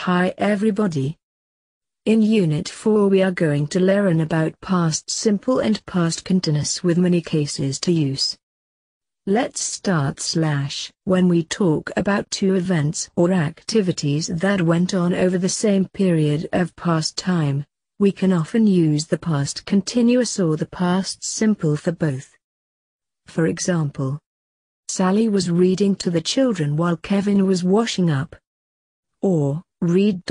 Hi everybody. In Unit 4 we are going to learn about past simple and past continuous with many cases to use. Let's start. When we talk about two events or activities that went on over the same period of past time, we can often use the past continuous or the past simple for both. For example, Sally was reading to the children while Kevin was washing up. Or, read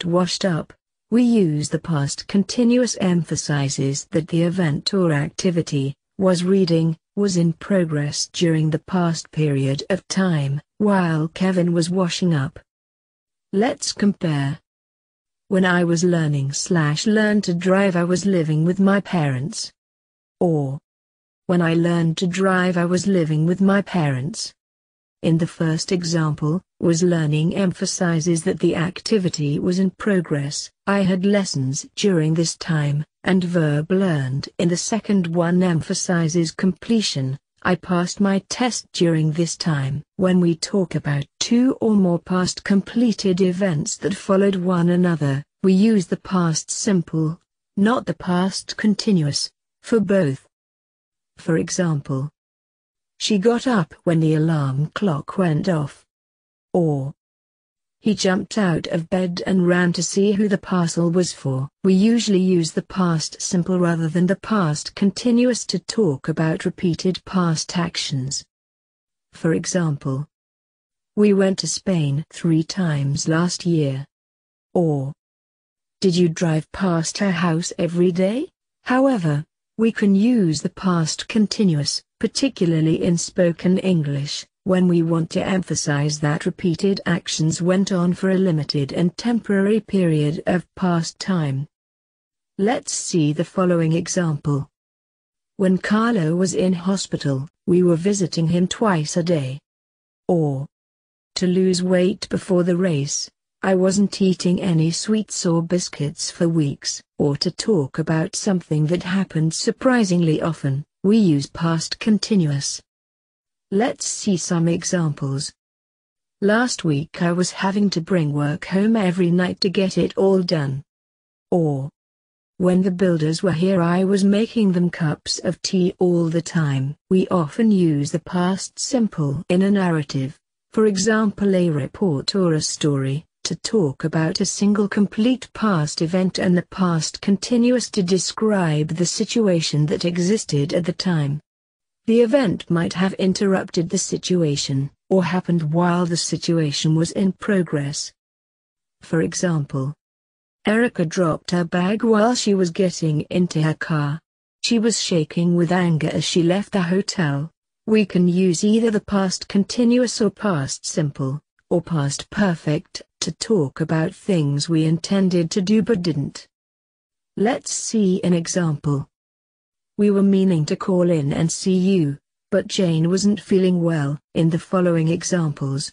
washed up. We use the past continuous emphasizes that the event or activity, was reading, was in progress during the past period of time, while Kevin was washing up. Let's compare. When I was learning to drive I was living with my parents. Or, when I learned to drive I was living with my parents. In the first example, was learning emphasizes that the activity was in progress, I had lessons during this time, and verb learned in the second one emphasizes completion, I passed my test during this time. When we talk about two or more past completed events that followed one another, we use the past simple, not the past continuous, for both. For example, she got up when the alarm clock went off. Or, he jumped out of bed and ran to see who the parcel was for. We usually use the past simple rather than the past continuous to talk about repeated past actions. For example, we went to Spain 3 times last year. Or, did you drive past her house every day? However, we can use the past continuous, particularly in spoken English, when we want to emphasize that repeated actions went on for a limited and temporary period of past time. Let's see the following example. When Carlo was in hospital, we were visiting him twice a day. Or, to lose weight before the race, I wasn't eating any sweets or biscuits for weeks. Or to talk about something that happened surprisingly often, we use past continuous. Let's see some examples. Last week I was having to bring work home every night to get it all done. Or, when the builders were here I was making them cups of tea all the time. We often use the past simple in a narrative, for example a report or a story, to talk about a single complete past event and the past continuous to describe the situation that existed at the time. The event might have interrupted the situation, or happened while the situation was in progress. For example, Erica dropped her bag while she was getting into her car. She was shaking with anger as she left the hotel. We can use either the past continuous or past simple, or past perfect, to talk about things we intended to do but didn't. Let's see an example. We were meaning to call in and see you, but Jane wasn't feeling well. In the following examples,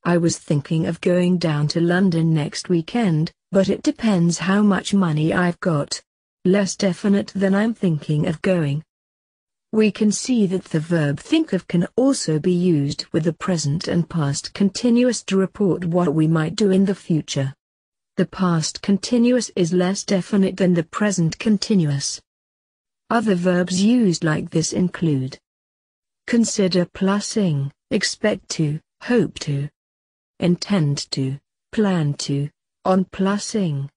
I was thinking of going down to London next weekend, but it depends how much money I've got. Less definite than I'm thinking of going. We can see that the verb think of can also be used with the present and past continuous to report what we might do in the future. The past continuous is less definite than the present continuous. Other verbs used like this include consider plus ing, expect to, hope to, intend to, plan to, on plus ing,